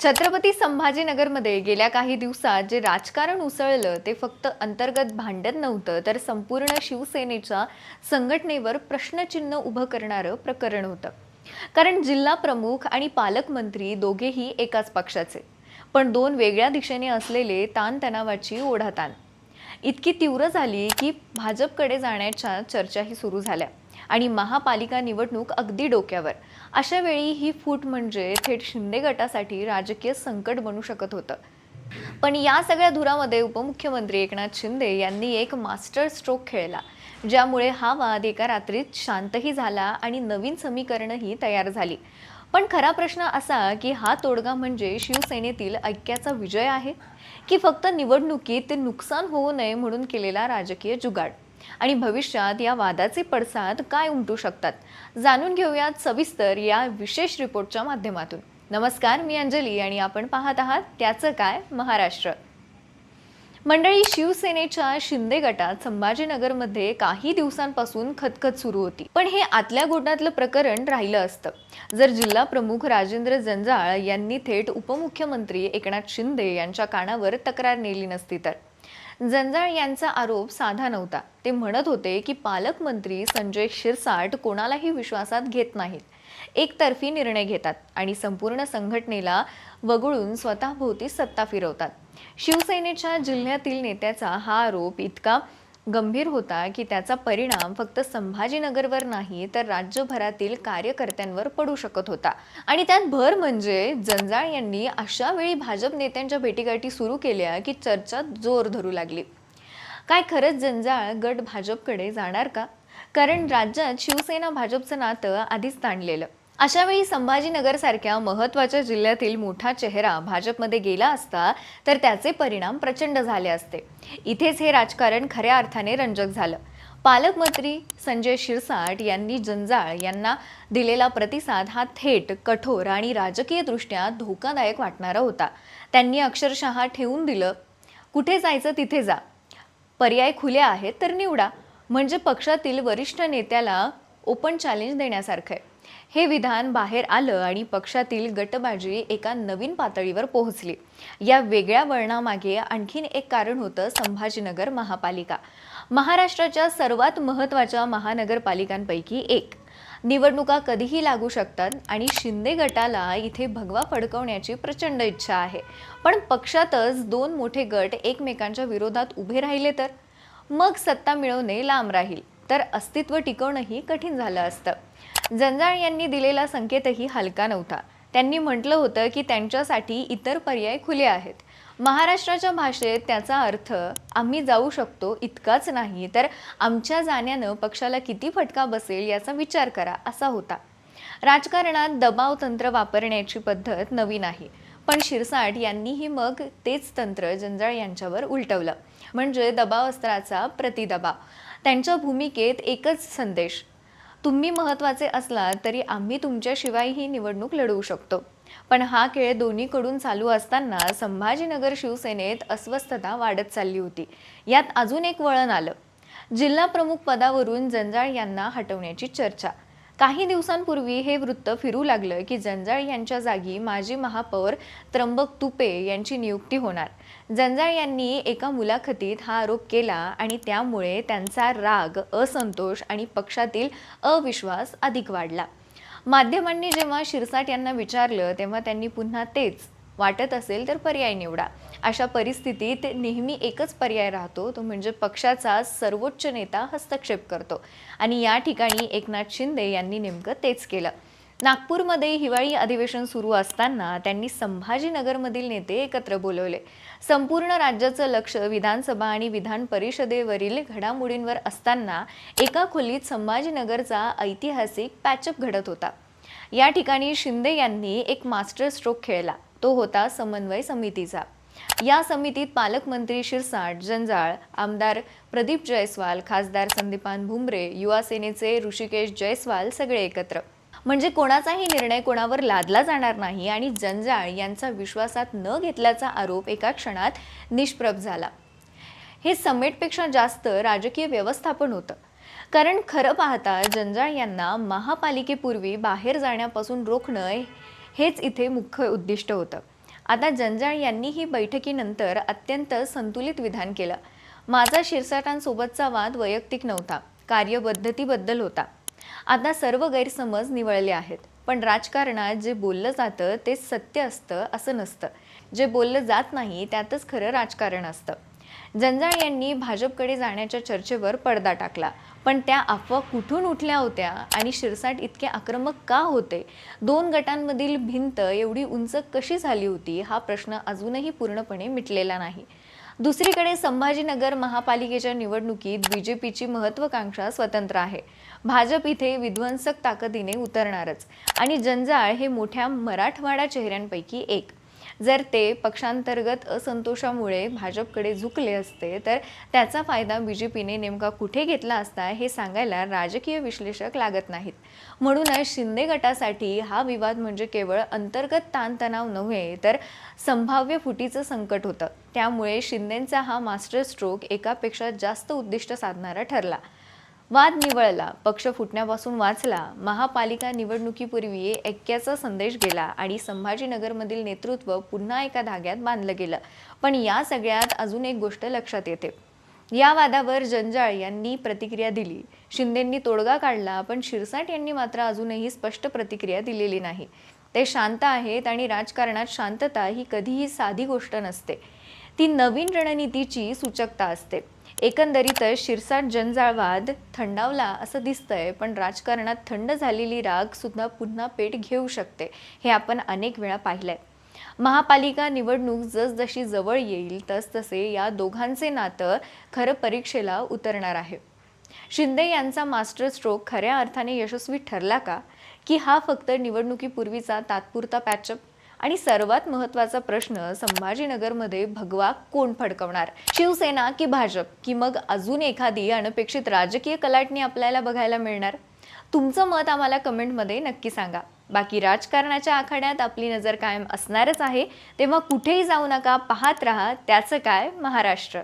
छत्रपती संभाजीनगरमध्ये गेल्या काही दिवसात जे राजकारण उसळलं ते फक्त अंतर्गत भांडण नव्हतं, तर संपूर्ण शिवसेनेच्या संघटनेवर प्रश्नचिन्ह उभं करणारं प्रकरण होतं. कारण जिल्हा प्रमुख आणि पालकमंत्री दोघेही एकाच पक्षाचे, पण दोन वेगळ्या दिशेने असलेले ताणतणावाची ओढाताण इतकी तीव्र झाली की भाजपकडे जाण्याच्या चर्चाही सुरू झाल्या आणि महापालिका निवडणूक अगदी डोक्यावर. अशा वेळी ही फूट म्हणजे थेट शिंदे गटासाठी राजकीय संकट बनू शकत होतं. पण या सगळ्या धुरामध्ये उपमुख्यमंत्री एकनाथ शिंदे यांनी एक मास्टर स्ट्रोक खेळला, ज्यामुळे हा वाद एका रात्रीत शांतही झाला आणि नवीन समीकरणही तयार झाली. पण खरा प्रश्न असा की हा तोडगा म्हणजे शिवसेनेतील ऐक्याचा विजय आहे की फक्त निवडणुकीत नुकसान होऊ नये म्हणून केलेला राजकीय जुगाड. आणि भविष्यात या वादाचे पडसाद काय उमटू शकतात जाणून घेऊयात सविस्तर या विशेष रिपोर्टच्या माध्यमातून. नमस्कार, मी अंजली आणि आपण पाहत आहात त्याचं काय महाराष्ट्र. मंडळी, शिवसेनेच्या शिंदे गटात संभाजीनगरमध्ये काही दिवसांपासून खतखत सुरू होती. पण हे आतल्या गोटातलं प्रकरण राहिलं असतं जर जिल्हा प्रमुख राजेंद्र जंजाळ यांनी थेट उपमुख्यमंत्री एकनाथ शिंदे यांच्या कानावर तक्रार नेली नसती तर. जंजाळ यांचा आरोप साधा नव्हता. ते म्हणत होते की पालकमंत्री संजय शिरसाट कोणालाही विश्वासात घेत नाहीत, एकतर्फी निर्णय घेतात आणि संपूर्ण संघटनेला वगळून स्वतःभोवती सत्ता फिरवतात. शिवसेनेच्या जिल्ह्यातील नेत्याचा हा आरोप इतका गंभीर होता की त्याचा परिणाम फक्त संभाजीनगरवर नाही तर राज्यभरातील कार्यकर्त्यांवर पडू शकत होता. आणि त्यात भर म्हणजे जंजाळ यांनी अशा वेळी भाजप नेत्यांच्या भेटीगाठी सुरू केल्या की चर्चा जोर धरू लागली. काय खरंच जंजाळ गट भाजपकडे जाणार का? कारण राज्यात शिवसेना भाजपचं नातं आधीच ताणलेलं. अशा वेळी संभाजीनगर सारख्या महत्त्वाच्या जिल्ह्यातील मोठा चेहरा भाजपमध्ये गेला असता तर त्याचे परिणाम प्रचंड झाले असते. इथेच हे राजकारण खऱ्या अर्थाने रंजक झालं. पालकमंत्री संजय शिरसाट यांनी जंजाळ यांना दिलेला प्रतिसाद हा थेट, कठोर आणि राजकीयदृष्ट्या धोकादायक वाटणारा होता. त्यांनी अक्षरशः ठेवून दिलं, कुठे जायचं तिथे जा, पर्याय खुले आहेत तर निवडा. म्हणजे पक्षातील वरिष्ठ नेत्याला ओपन चॅलेंज देण्यासारखं आहे. हे विधान बाहेर आलं आणि पक्षातील गटबाजी एका नवीन पातळीवर पोहोचली. या वेगळ्या वळणामागे आणखीन एक कारण होतं संभाजीनगर महापालिका. महाराष्ट्राच्या सर्वात महत्त्वाच्या महानगरपालिकांपैकी एक. निवडणुका कधीही लागू शकतात आणि शिंदे गटाला इथे भगवा फडकवण्याची प्रचंड इच्छा आहे. पण पक्षातच दोन मोठे गट एकमेकांच्या विरोधात उभे राहिले तर मग सत्ता मिळवणे लांब राहील, तर अस्तित्व टिकवणंही कठीण झालं असतं. जंजाळ यांनी दिलेला संकेतही हलका नव्हता. त्यांनी म्हटलं होतं की त्यांच्यासाठी इतर पर्याय खुले आहेत. महाराष्ट्राच्या भाषेत त्याचा अर्थ आम्ही जाऊ शकतो इतकाच नाही, तर आमच्या जाण्यानं पक्षाला किती फटका बसेल याचा विचार करा, असा होता. राजकारणात दबाव तंत्र वापरण्याची पद्धत नवीन आहे, पण शिरसाट यांनीही मग तेच तंत्र जंजाळ यांच्यावर उलटवलं. म्हणजे दबावास्त्राचा प्रतिदबाव. त्यांच्या भूमिकेत एकच संदेश, तुम्ही महत्त्वाचे असलात तरी आम्ही तुमच्याशिवाय ही निवडणूक लढवू शकतो. पण हा खेळ दोन्हीकडून चालू असताना संभाजीनगर शिवसेनेत अस्वस्थता वाढत चालली होती. यात अजून एक वळण आलं, जिल्हा प्रमुख पदावरून जंजाळ यांना हटवण्याची चर्चा. काही दिवसांपूर्वी हे वृत्त फिरू लागलं की जंजाळ यांच्या जागी माजी महापौर त्र्यंबक तुपे यांची नियुक्ती होणार. जंजाळ यांनी एका मुलाखतीत हा आरोप केला आणि त्यामुळे त्यांचा राग, असंतोष आणि पक्षातील अविश्वास अधिक वाढला. माध्यमांनी जेव्हा शिरसाट यांना विचारलं तेव्हा त्यांनी पुन्हा तेच, वाटत असेल तर पर्याय निवडा. अशा परिस्थितीत नेहमी एकच पर्याय राहतो, तो म्हणजे पक्षाचा सर्वोच्च नेता हस्तक्षेप करतो. आणि या ठिकाणी एकनाथ शिंदे यांनी नेमकं तेच केलं. नागपूरमध्ये हिवाळी अधिवेशन सुरू असताना त्यांनी संभाजीनगरमधील नेते एकत्र बोलवले. संपूर्ण राज्याचं लक्ष विधानसभा आणि विधान परिषदेवरील घडामोडींवर असताना एका खोलीत संभाजीनगरचा ऐतिहासिक पॅचअप घडत होता. या ठिकाणी शिंदे यांनी एक मास्टर स्ट्रोक खेळला. तो होता समन्वय समितीचा. या समितीत पालकमंत्री शिरसाट, जंजाळ, आमदार प्रदीप जयस्वाल, खासदार संदीपान भुमरे, युवा सेनेचे ऋषिकेश जयस्वाल सगळे एकत्र. म्हणजे कोणाचाही निर्णय कोणावर लादला जाणार नाही आणि जंजाळ यांचा विश्वासात न घेतल्याचा आरोप एका क्षणात निष्प्रभ झाला. हे समेटपेक्षा जास्त राजकीय व्यवस्थापन होतं. कारण खरं पाहता जंजाळ यांना महापालिकेपूर्वी बाहेर जाण्यापासून रोखणं हेच इथे मुख्य उद्दिष्ट होतं. आता जंजाळ यांनीही बैठकीनंतर अत्यंत संतुलित विधान केलं. माझा शिरसाटांसोबतचा वाद वैयक्तिक नव्हता, कार्यपद्धतीबद्दल होता. आता सर्व गैरसमज निवळले आहेत. पण राजकारणात जे बोललं जातं ते सत्य असतं असं नसतं. जे बोललं जात नाही त्यातच खरं राजकारण असतं. जंजाळ यांनी भाजपकडे जाण्याच्या चर्चेवर पडदा टाकला. पण त्या अफवा कुठून उठल्या होत्या आणि शिरसाट इतके आक्रमक का होते? दोन गटांमधील भिंत एवढी उंच कशी झाली होती? हा प्रश्न अजूनही पूर्णपणे मिटलेला नाही. दुसरीकडे संभाजीनगर महापालिकेच्या निवडणुकीत बीजेपीची महत्त्वाकांक्षा स्वतंत्र आहे. भाजप इथे विध्वंसक ताकदीने उतरणारच आणि जंजाळ हे मोठ्या मराठवाडा चेहऱ्यांपैकी एक. जर ते पक्षांतर्गत असंतोषामुळे भाजपकडे झुकले असते तर त्याचा फायदा बीजेपीने नेमका कुठे घेतला असता हे सांगायला राजकीय विश्लेषक लागत नाहीत. म्हणूनच शिंदे गटासाठी हा विवाद म्हणजे केवळ अंतर्गत ताणतणाव नव्हे तर संभाव्य फुटीचं संकट होतं. त्यामुळे शिंदेंचा हा मास्टर स्ट्रोक एकापेक्षा जास्त उद्दिष्ट साधणारा ठरला. वाद निवळला, पक्ष फुटण्यापासून वाचला, महापालिका निवडणुकीपूर्वी ऐक्याचा संदेश गेला आणि संभाजीनगरमधील नेतृत्व पुन्हा एका धाग्यात बांधलं गेलं. पण या सगळ्यात अजून एक गोष्ट लक्षात येते. या वादावर जंजाळ यांनी प्रतिक्रिया दिली, शिंदेंनी तोडगा काढला, पण शिरसाट यांनी मात्र अजूनही स्पष्ट प्रतिक्रिया दिलेली नाही. ते शांत आहेत आणि राजकारणात शांतता ही कधीही साधी गोष्ट नसते. ती नवीन रणनीतीची सूचकता असते. एकंदरीतच शिरसाट जंजाळ वाद थंडावला असं दिसतंय, पण राजकारणात थंड झालेली राग सुद्धा पुन्हा पेट घेऊ शकते. हे आपण अनेक वेळा पाहिलंय. महापालिका निवडणूक जसजशी जवळ येईल तसतसे या दोघांचे नातं खरं परीक्षेला उतरणार आहे. शिंदे यांचा मास्टर स्ट्रोक खऱ्या अर्थाने यशस्वी ठरला का? की हा फक्त निवडणुकीपूर्वीचा तात्पुरता पॅचअप? आणि सर्वात महत्त्वाचा प्रश्न, संभाजीनगरमध्ये भगवा कोण फडकवणार? शिवसेना की भाजप? की मग अजून एखादी अनपेक्षित राजकीय कलाटणी आपल्याला बघायला मिळणार? तुमचं मत आम्हाला कमेंटमध्ये नक्की सांगा. बाकी राजकारणाच्या आखाड्यात आपली नजर कायम असणारच आहे. तेव्हा कुठेही जाऊ नका, पाहत राहा त्याचं काय महाराष्ट्र.